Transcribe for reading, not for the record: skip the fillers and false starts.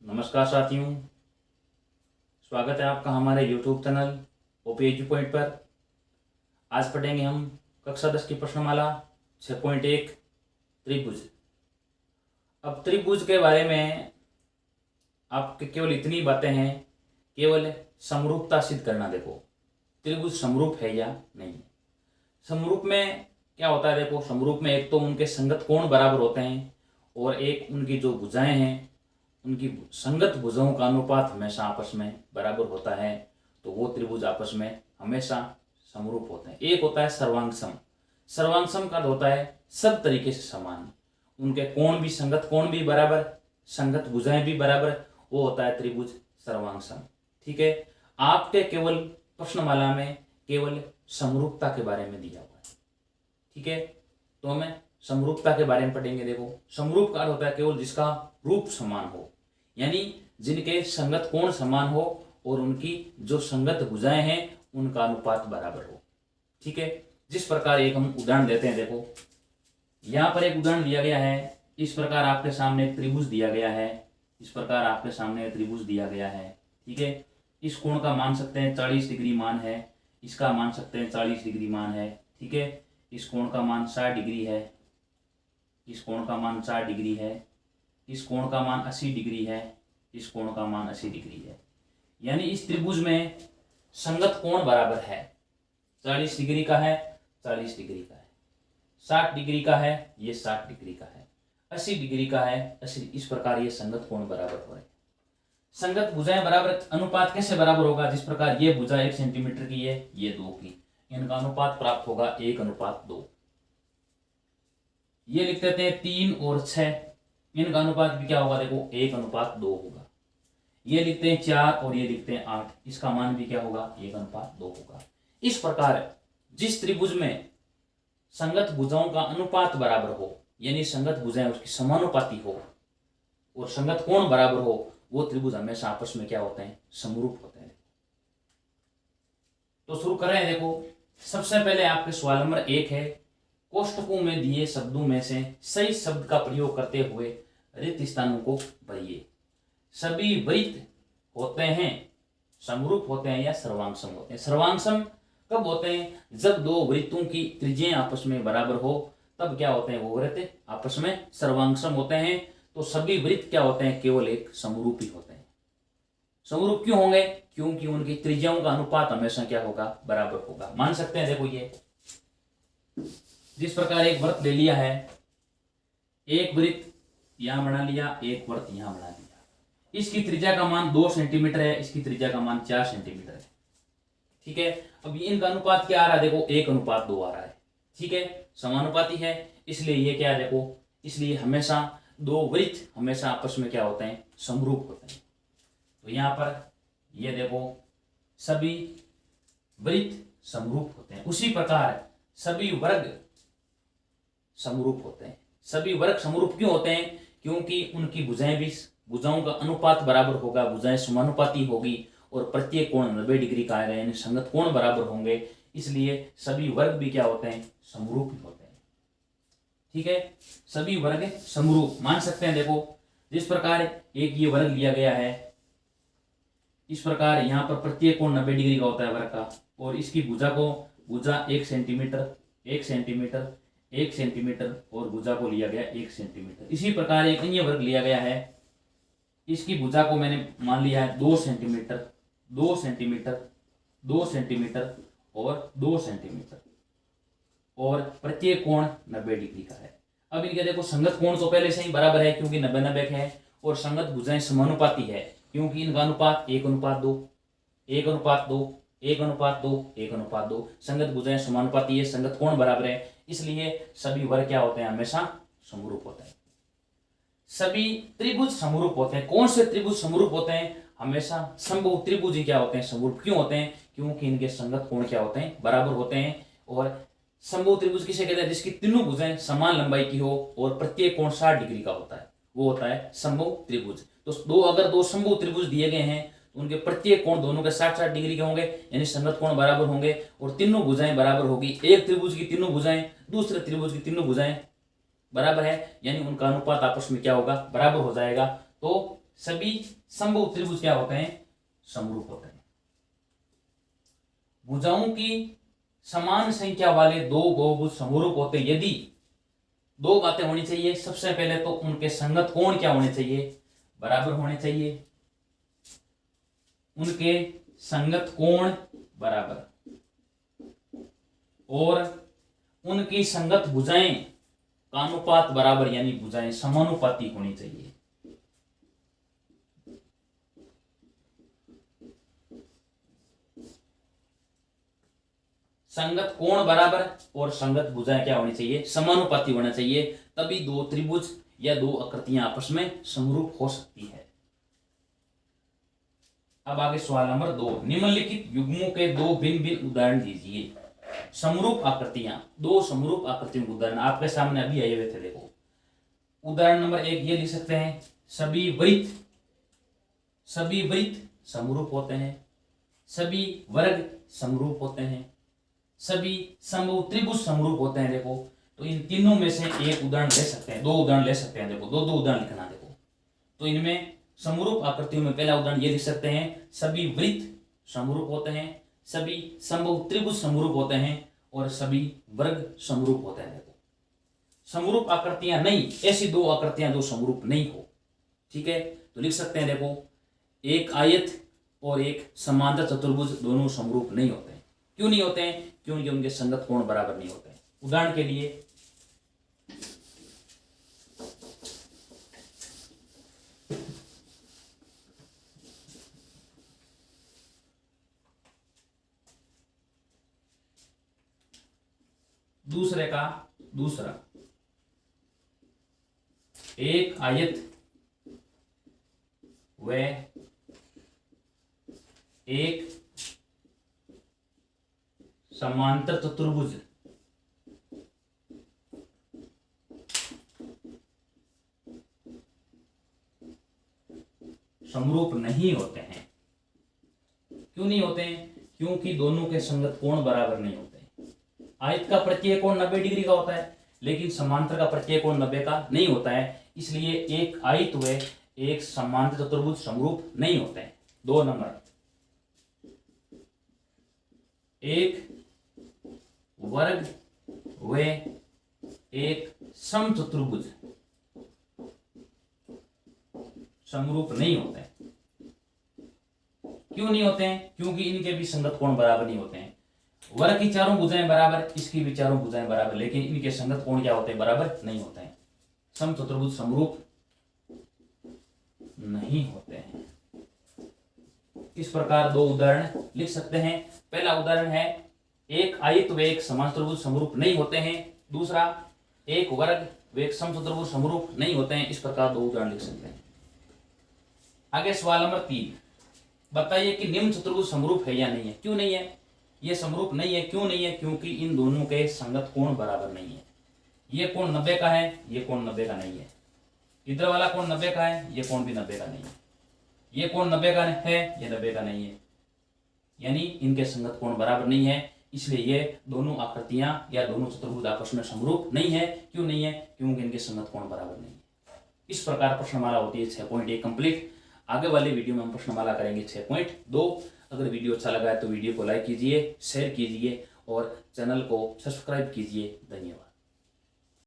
नमस्कार साथियों, स्वागत है आपका हमारे YouTube channel OP edu point पर। आज पढ़ेंगे हम कक्षा 10 की प्रश्नमाला 6.1 त्रिभुज। अब त्रिभुज के बारे में आपके केवल इतनी बातें हैं, केवल समरूपता सिद्ध करना। देखो त्रिभुज समरूप है या नहीं। समरूप में क्या होता है, देखो समरूप में एक तो उनके संगत कोण बराबर होते हैं और एक उनकी जो भुजाएं हैं उनकी संगत भुजाओं का अनुपात हमेशा आपस में बराबर होता है, तो वो त्रिभुज आपस में हमेशा समरूप होते हैं। एक होता है सर्वांगसम। सर्वांगसम का होता है सब तरीके से समान, उनके कोण भी संगत कोण भी बराबर, संगत भुजाएं भी बराबर, वो होता है त्रिभुज सर्वांगसम। ठीक है, आपके केवल प्रश्नमाला में केवल समरूपता के बारे में दिया हुआ है। ठीक है, तो हमें समरूपता के बारे में पढ़ेंगे। देखो समरूप का अर्थ होता है केवल जिसका रूप समान हो, यानी जिनके संगत कोण समान हो और उनकी जो संगत भुजाएं हैं उनका अनुपात बराबर हो। ठीक है, जिस प्रकार एक हम उदाहरण देते हैं। देखो यहाँ पर एक उदाहरण दिया गया है, इस प्रकार आपके सामने एक त्रिभुज दिया गया है, इस प्रकार आपके सामने त्रिभुज दिया गया है। ठीक है, इस कोण का मान सकते हैं 40 डिग्री मान है, इसका मान सकते हैं 40 डिग्री मान है। ठीक है, इस कोण का मान 60 डिग्री है, इस कोण का मान 60 डिग्री है, इस कोण का मान 80 डिग्री है, इस कोण का मान 80 डिग्री है। यानी इस त्रिभुज में संगत कोण बराबर है। 40 डिग्री का है, 40 डिग्री का है, 60 डिग्री का है, ये 60 डिग्री का है, 80 डिग्री का है, 80। इस प्रकार ये संगत कोण बराबर हो रहे हैं। संगत भुजाएं बराबर, अनुपात कैसे बराबर होगा? जिस प्रकार ये भुजा 1 सेंटीमीटर की है, ये 2 की, इनका अनुपात प्राप्त होगा 1:2। ये लिख देते हैं 3 और 6, इनका अनुपात भी क्या होगा? देखो 1:2 होगा। ये लिखते हैं 4 और ये लिखते हैं 8, इसका मान भी क्या होगा? 1:2 होगा। इस प्रकार जिस त्रिभुज में संगत भुजाओं का अनुपात बराबर हो, यानी संगत भुजाएं उसकी समानुपाती हो और संगत कोण बराबर हो, वो त्रिभुज हमेशा आपस में क्या होते हैं? समरूप होते हैं। तो शुरू कर रहे हैं। देखो सबसे पहले आपके सवाल नंबर 1 है, कोष्टकों में दिए शब्दों में से सही शब्द का प्रयोग करते हुए रिक्त स्थानों को भरिए। सभी वृत्त होते हैं समरूप होते हैं या सर्वांगसम होते हैं? सर्वांगसम कब होते हैं? जब दो वृत्तों की त्रिज्याएं आपस में बराबर हो, तब क्या होते हैं? वो वृत्त आपस में सर्वांगसम होते हैं। तो सभी वृत्त क्या होते हैं? केवल एक समरूप ही होते हैं। समरूप क्यों होंगे? क्योंकि उनकी त्रिज्याओं का अनुपात हमेशा क्या होगा? बराबर होगा। मान सकते हैं। देखो ये जिस प्रकार एक वृत्त ले लिया है, एक वृत्त यहां बना लिया, एक वृत्त यहां बना लिया, इसकी त्रिज्या का मान 2 सेंटीमीटर है, इसकी त्रिज्या का मान 4 सेंटीमीटर है। ठीक है, अब ये इनका अनुपात क्या आ रहा है? देखो 1:2 आ रहा है। ठीक है, समानुपाती है, इसलिए ये क्या है? देखो इसलिए हमेशा दो वृत्त हमेशा आपस में क्या होते हैं? समरूप होते हैं। तो यहां पर ये देखो सभी वृत्त समरूप होते हैं। उसी प्रकार सभी वर्ग समरूप होते हैं। सभी वर्ग समरूप क्यों होते हैं? क्योंकि उनकी भुजाएं भी, भुजाओं का अनुपात बराबर होगा, भुजाएं समानुपाती होगी और प्रत्येक कोण 90 डिग्री का आएगा, यानी संगत कोण बराबर होंगे। इसलिए सभी वर्ग भी क्या होते हैं? समरूप ही होते हैं। ठीक है, सभी वर्ग समरूप मान सकते हैं। देखो जिस प्रकार एक ये वर्ग लिया गया है, इस प्रकार यहाँ पर प्रत्येक कोण 90 डिग्री का होता है वर्ग का, और इसकी भुजा को, भुजा 1 सेंटीमीटर, 1 सेंटीमीटर, 1 सेंटीमीटर और भुजा को लिया गया 1 सेंटीमीटर। इसी प्रकार एक अन्य वर्ग लिया गया है, इसकी भुजा को मैंने मान लिया है 2 सेंटीमीटर, 2 सेंटीमीटर, 2 सेंटीमीटर और 2 सेंटीमीटर, और प्रत्येक कोण 90 डिग्री का है। अब इनके देखो संगत कोण तो पहले से ही बराबर है, क्योंकि 90-90 है, और संगत भुजाएं समानुपाती है, क्योंकि इनका अनुपात 1:2, 1:2, 1:2, 1:2। संगत भुजाएं समानुपाती है, संगत कोण बराबर है, इसलिए सभी वर्ग क्या होते हैं? हमेशा समरूप होते हैं। सभी त्रिभुज समरूप होते हैं। कौन से त्रिभुज समरूप होते हैं? हमेशा समबाहु त्रिभुज ही क्या होते हैं? समरूप क्यों होते हैं? क्योंकि इनके संगत कोण क्या होते हैं? बराबर होते हैं। और समबाहु त्रिभुज किसे कहते हैं? जिसकी तीनों भुजाएं समान लंबाई की हो और प्रत्येक कोण 60 डिग्री का होता है, वो होता है समबाहु त्रिभुज। तो अगर दो समबाहु त्रिभुज दिए गए हैं तो उनके प्रत्येक कोण दोनों के 60-60 डिग्री के होंगे, यानी संगत कोण बराबर होंगे और तीनों भुजाएं बराबर होगी। एक त्रिभुज की तीनों भुजाएं दूसरे त्रिभुज की तीनों भुजाएं बराबर है, यानी उनका अनुपात आपस में क्या होगा? बराबर हो जाएगा। तो सभी समबाहु त्रिभुज क्या होते हैं? समरूप होते हैं। भुजाओं की समान संख्या वाले दो बहुभुज समरूप होते हैं यदि दो बातें होनी चाहिए। सबसे पहले तो उनके संगत कोण क्या होने चाहिए? बराबर होने चाहिए। उनके संगत कोण बराबर, और उनकी संगत भुजाएं का अनुपात बराबर, यानी भुजाएं समानुपाती होनी चाहिए। संगत कोण बराबर और संगत भुजाएं क्या होनी चाहिए? समानुपाती होना चाहिए। तभी दो त्रिभुज या दो आकृतियां आपस में समरूप हो सकती है। अब आगे सवाल नंबर 2, निम्नलिखित युग्मों के दो भिन्न भिन्न उदाहरण दीजिए। समरूप आकृतियां, दो समरूप आकृतियों के उदाहरण आपके सामने अभी आए हुए थे। देखो उदाहरण नंबर 1 ये लिख सकते हैं, सभी वृत्त समरूप होते हैं, सभी वर्ग समरूप होते हैं, सभी समबाहु त्रिभुज समरूप होते हैं। देखो तो इन तीनों में से एक उदाहरण ले सकते हैं, दो उदाहरण ले सकते हैं। देखो दो उदाहरण लिखना। देखो तो इनमें समरूप आकृतियों में पहला उदाहरण ये लिख सकते हैं, सभी वृत्त समरूप होते हैं, सभी समबाहु त्रिभुज समरूप होते हैं और सभी वर्ग समरूप होते हैं। देखो समरूप आकृतियां नहीं, ऐसी दो आकृतियां जो समरूप नहीं हो। ठीक है, तो लिख सकते हैं। देखो एक आयत और एक समांतर चतुर्भुज दोनों समरूप नहीं होते हैं। क्यों नहीं होते हैं? क्योंकि उनके संगत कोण बराबर नहीं होते हैं। उदाहरण के लिए दूसरे का दूसरा, एक आयत व एक समांतर चतुर्भुज समरूप नहीं होते हैं। क्यों नहीं होते हैं? क्योंकि दोनों के संगत कोण बराबर नहीं होते हैं। आयत का प्रत्यय कोण 90 डिग्री का होता है, लेकिन समांतर का प्रत्यय कोण 90 का नहीं होता है। इसलिए एक आयत व एक समांतर चतुर्भुज समरूप नहीं होते हैं। 2 नंबर, एक वर्ग व एक समचतुर्भुज समरूप नहीं होते हैं। क्यों नहीं होते हैं? क्योंकि इनके भी संगत कोण बराबर नहीं होते हैं। वर्ग की चारों भुजाएं बराबर, इसकी भी चारों भुजाएं बराबर, लेकिन इनके संगत कोण क्या होते हैं? बराबर नहीं होते हैं। समचतुर्भुज समरूप नहीं होते हैं। इस प्रकार दो उदाहरण लिख सकते हैं। पहला उदाहरण है, एक आयत व एक समांतरभुज समरूप नहीं होते हैं। दूसरा, एक वर्ग व एक समचतुर्भुज समरूप नहीं होते हैं। इस प्रकार दो उदाहरण लिख सकते हैं। आगे सवाल नंबर 3, बताइए कि निम्न चतुर्भुज समरूप है या नहीं है। क्यों नहीं है? ये समरूप नहीं है। क्यों नहीं है? क्योंकि इन दोनों के संगत कोण बराबर नहीं है। ये कोण 90 का है, ये कोण 90 का नहीं है। इधर वाला कोण 90 का है, ये कोण भी 90 का नहीं है। ये कोण 90 का है, ये 90 का नहीं है। यानी इनके संगत कोण बराबर नहीं है। इसलिए ये दोनों आकृतियां या दोनों चतुर्भुज आपस में समरूप नहीं है। क्यों नहीं है? क्योंकि इनके संगत कोण बराबर नहीं है। इस प्रकार प्रश्नमाला होती है 6.1 कंप्लीट। आगे वाले वीडियो में हम प्रश्नमाला करेंगे 6.2। अगर वीडियो अच्छा लगा है तो वीडियो को लाइक कीजिए, शेयर कीजिए और चैनल को सब्सक्राइब कीजिए। धन्यवाद।